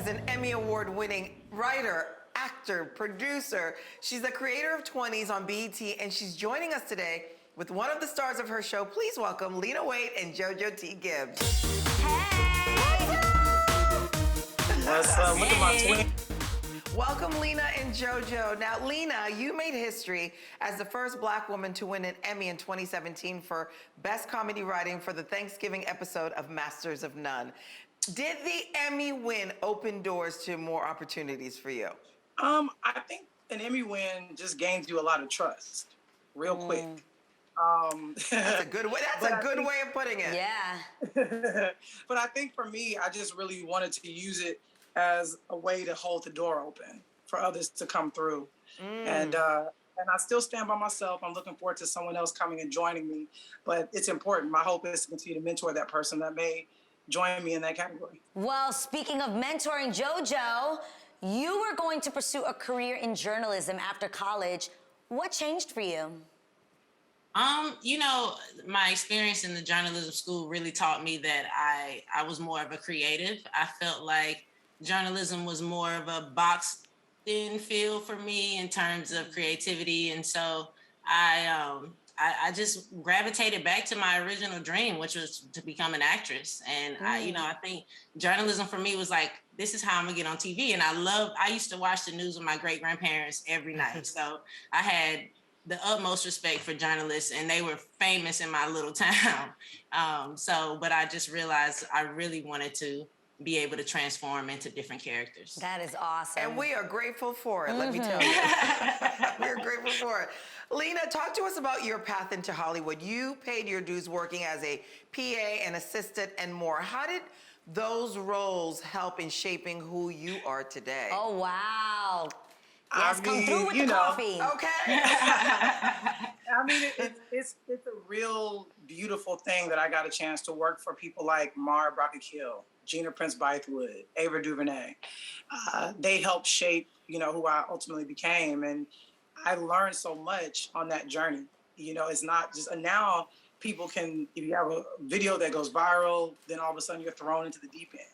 is an Emmy Award-winning writer, actor, producer. She's the creator of Twenties on BET, and she's joining us today with one of the stars of her show. Please welcome Lena Waithe and Jojo T. Gibbs. Hey! What's up? Look at my twin. Welcome, Lena and Jojo. Now, Lena, you made history as the first Black woman to win an Emmy in 2017 for Best Comedy Writing for the Thanksgiving episode of Masters of None. Did the Emmy win open doors to more opportunities for you? I think an Emmy win just gains you a lot of trust, real quick. That's a good way. That's a good way of putting it. Yeah. But I think for me, I just really wanted to use it as a way to hold the door open for others to come through. And I still stand by myself. I'm looking forward to someone else coming and joining me. But it's important. My hope is to continue to mentor that person that may join me in that category. Well, speaking of mentoring, Jojo, you were going to pursue a career in journalism after college. What changed for you? You know, my experience in the journalism school really taught me that I was more of a creative. I felt like journalism was more of a boxed-in field for me in terms of creativity, and so I just gravitated back to my original dream, which was to become an actress. And I think journalism for me was like, this is how I'm gonna get on TV. And I used to watch the news with my great-grandparents every night. So I had the utmost respect for journalists, and they were famous in my little town. But I just realized I really wanted to be able to transform into different characters. That is awesome. And we are grateful for it, let me tell you. We're grateful for it. Lena, talk to us about your path into Hollywood. You paid your dues working as a PA, an assistant, and more. How did those roles help in shaping who you are today? Oh, wow. Yes, come through with the coffee. Okay. I mean, it's a real beautiful thing that I got a chance to work for people like Mara Brockett-Hill, Gina Prince Bythewood, Ava DuVernay. They helped shape, who I ultimately became. And I learned so much on that journey. It's not just, and now people can, if you have a video that goes viral, then all of a sudden you're thrown into the deep end.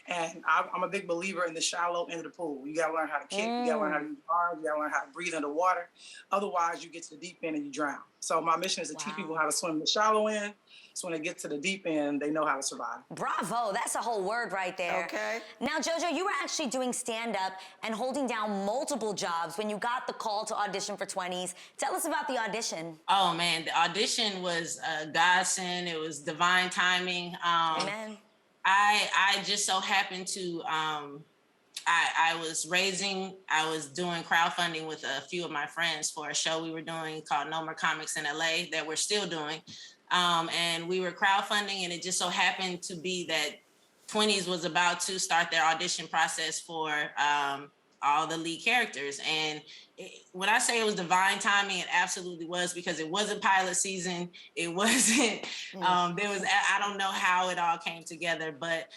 And I'm a big believer in the shallow end of the pool. You gotta learn how to kick, you gotta learn how to use arms, you gotta learn how to breathe underwater. Otherwise, you get to the deep end and you drown. So my mission is to teach people how to swim the shallow end, so when they get to the deep end, they know how to survive. Bravo, that's a whole word right there. Okay. Now, Jojo, you were actually doing stand-up and holding down multiple jobs when you got the call to audition for Twenties. Tell us about the audition. Oh man, the audition was a godsend. It was divine timing. Amen. I just so happened to, I was doing crowdfunding with a few of my friends for a show we were doing called No More Comics in LA that we're still doing. And we were crowdfunding, and it just so happened to be that Twenties was about to start their audition process for all the lead characters. And when I say it was divine timing, it absolutely was, because it wasn't pilot season. It wasn't, I don't know how it all came together, but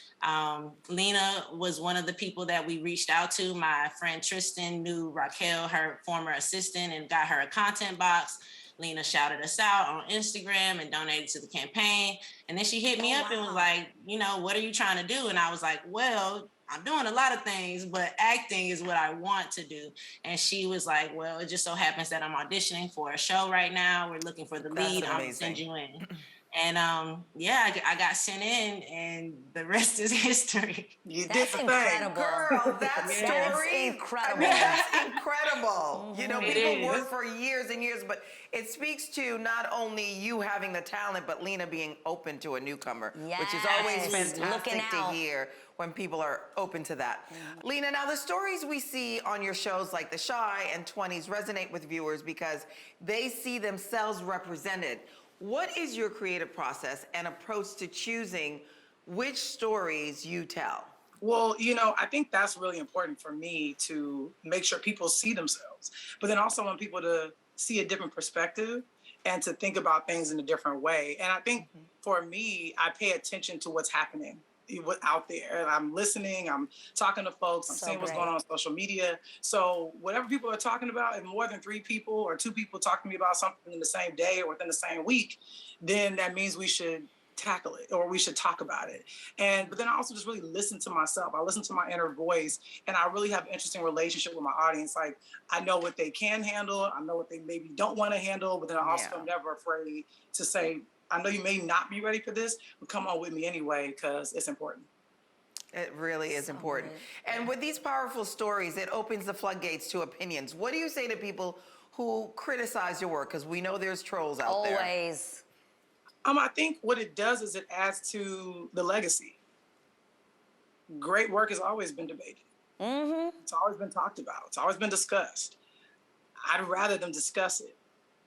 Lena was one of the people that we reached out to. My friend Tristan knew Raquel, her former assistant, and got her a content box. Lena shouted us out on Instagram and donated to the campaign. And then she hit me up and was like, what are you trying to do? And I was like, well, I'm doing a lot of things, but acting is what I want to do. And she was like, well, it just so happens that I'm auditioning for a show right now. We're looking for the lead. I'm gonna send you in. And I got sent in, and the rest is history. You That's did the incredible. thing. Girl, that story. That's incredible. I mean, that's incredible. It People is. work for years and years, but it speaks to not only you having the talent, but Lena being open to a newcomer, which is always Yes. fantastic Looking to out. hear when people are open to that. Lena, now the stories we see on your shows like The Shy and Twenties resonate with viewers because they see themselves represented. What is your creative process and approach to choosing which stories you tell? Well, I think that's really important for me, to make sure people see themselves, but then also want people to see a different perspective and to think about things in a different way. And I think for me, I pay attention to what's happening out there, and I'm listening, I'm talking to folks, I'm seeing what's going on social media. So whatever people are talking about, if more than 3 people or 2 people talk to me about something in the same day or within the same week, then that means we should tackle it or we should talk about it. But then I also just really listen to myself. I listen to my inner voice, and I really have an interesting relationship with my audience. Like, I know what they can handle, I know what they maybe don't want to handle, but then I also am never afraid to say, I know you may not be ready for this, but come on with me anyway, because it's important. It really is important. And with these powerful stories, it opens the floodgates to opinions. What do you say to people who criticize your work? Because we know there's trolls out there. Always. I think what it does is it adds to the legacy. Great work has always been debated. Mm-hmm. It's always been talked about. It's always been discussed. I'd rather them discuss it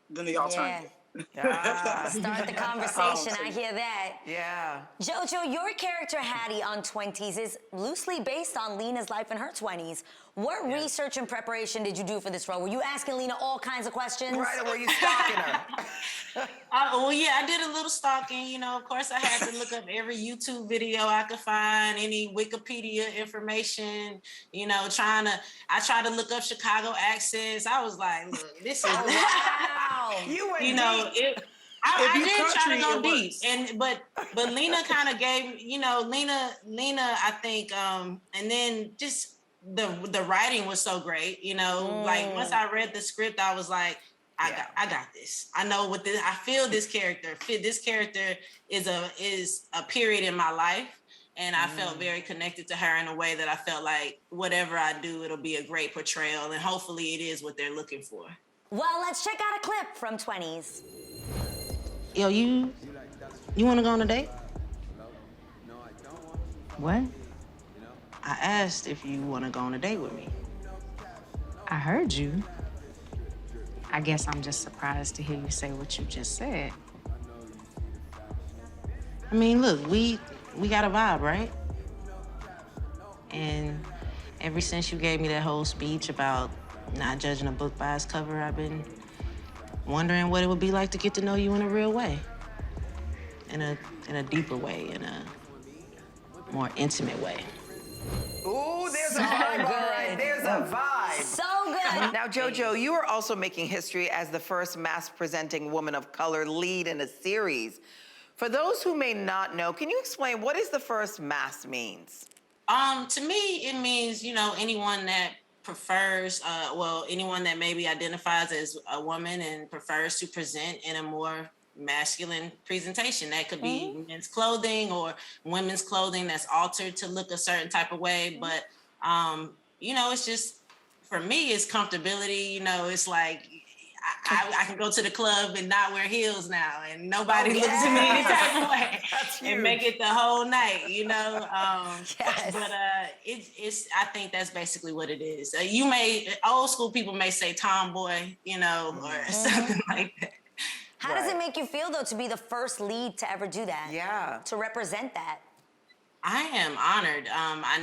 than the alternative. Start the conversation. I hear that. Yeah. Jojo, your character Hattie on Twenties is loosely based on Lena's life in her 20s. What research and preparation did you do for this role? Were you asking Lena all kinds of questions? Right, or were you stalking her? Well, yeah, I did a little stalking. You know, of course, I had to look up every YouTube video I could find, any Wikipedia information. You know, I tried to look up Chicago accents. I was like, look, this is wow. You went deep. I did try to go deep, but Lena kind of gave, Lena, I think, and then just the writing was so great, like once I read the script, I was like, I got this. I know what this. I feel this character. This character is a period in my life, and I felt very connected to her in a way that I felt like whatever I do, it'll be a great portrayal, and hopefully it is what they're looking for. Well, let's check out a clip from 20s. Yo, you want to go on a date? What? I asked if you want to go on a date with me. I heard you. I guess I'm just surprised to hear you say what you just said. I mean, look, we got a vibe, right? And ever since you gave me that whole speech about not judging a book by its cover, I've been wondering what it would be like to get to know you in a real way. In a deeper way, in a more intimate way. Ooh, there's a vibe, all right. There's a vibe. So good. Now, Jojo, you are also making history as the first mass-presenting woman of color lead in a series. For those who may not know, can you explain what is the first mass means? To me, it means, anyone that prefers, anyone that maybe identifies as a woman and prefers to present in a more masculine presentation. That could be men's clothing or women's clothing that's altered to look a certain type of way. But, it's just, for me, it's comfortability. It's like, I can go to the club and not wear heels now, and nobody looks at me any type of way. And make it the whole night, But it's. I think that's basically what it is. Old school people may say tomboy, or something like that. How does it make you feel, though, to be the first lead to ever do that? Yeah. To represent that? I am honored. I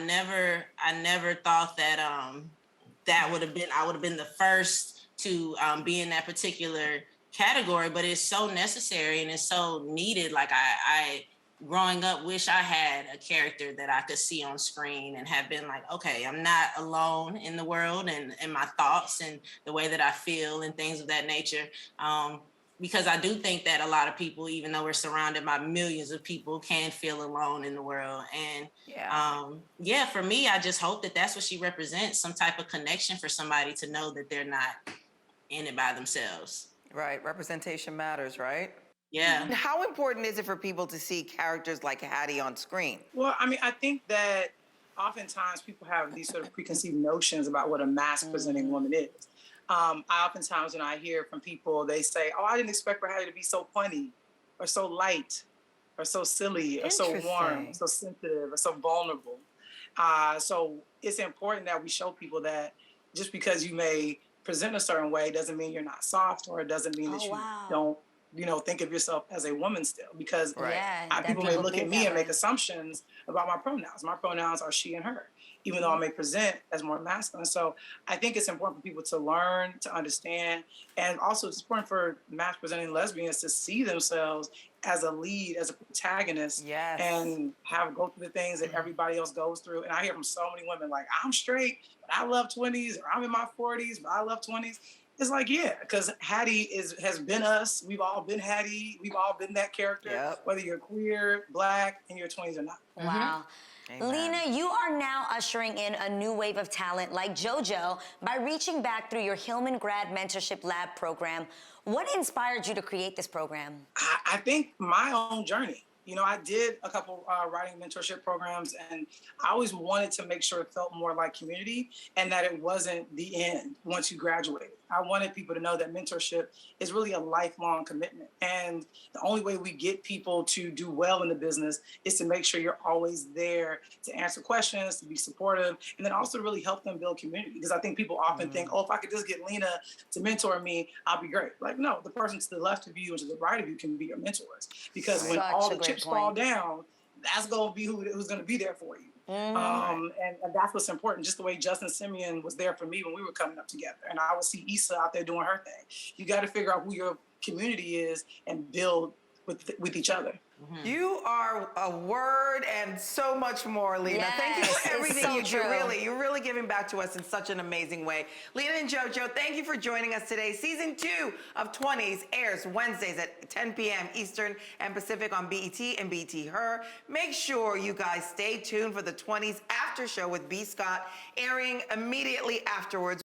never thought that I would have been the first to be in that particular category, but it's so necessary and it's so needed. Like I growing up, wish I had a character that I could see on screen and have been like, okay, I'm not alone in the world and in my thoughts and the way that I feel and things of that nature. Because I do think that a lot of people, even though we're surrounded by millions of people, can feel alone in the world. And for me, I just hope that that's what she represents, some type of connection for somebody to know that they're not in it by themselves. Right, representation matters, right? Yeah. And how important is it for people to see characters like Hattie on screen? Well, I think that oftentimes people have these sort of preconceived notions about what a mass-presenting woman is. I oftentimes, when I hear from people, they say, oh, I didn't expect for Hattie to be so funny or so light or so silly or so warm, so sensitive or so vulnerable. So it's important that we show people that just because you may present a certain way doesn't mean you're not soft, or it doesn't mean that you don't, think of yourself as a woman still. Because people may look at me and make assumptions about my pronouns. My pronouns are she and her, even though I may present as more masculine. So I think it's important for people to learn, to understand, and also it's important for mass-presenting lesbians to see themselves as a lead, as a protagonist, and go through the things that everybody else goes through. And I hear from so many women like, I'm straight, but I love 20s, or I'm in my 40s, but I love 20s. It's like, yeah, because Hattie has been us. We've all been Hattie. We've all been that character, Yep. whether you're queer, Black, in your 20s or not. Wow. Amen. Lena, you are now ushering in a new wave of talent like Jojo by reaching back through your Hillman Grad Mentorship Lab program. What inspired you to create this program? I think my own journey. You know, I did a couple writing mentorship programs, and I always wanted to make sure it felt more like community and that it wasn't the end once you graduated. I wanted people to know that mentorship is really a lifelong commitment. And the only way we get people to do well in the business is to make sure you're always there to answer questions, to be supportive, and then also to really help them build community. Because I think people often think, oh, if I could just get Lena to mentor me, I'll be great. Like, no, the person to the left of you and to the right of you can be your mentors. Because when Such all a the great chips point. fall down, that's going to be who's going to be there for you. And that's what's important, just the way Justin Simeon was there for me when we were coming up together. And I would see Issa out there doing her thing. You got to figure out who your community is and build with each other. You are a word and so much more, Lena. Thank you Yes, for it's everything so you do. true. You're really giving back to us in such an amazing way. Lena and Jojo, thank you for joining us today. Season 2 of 20s airs Wednesdays at 10 p.m. Eastern and Pacific on BET and BET Her. Make sure you guys stay tuned for the 20s After Show with B. Scott, airing immediately afterwards.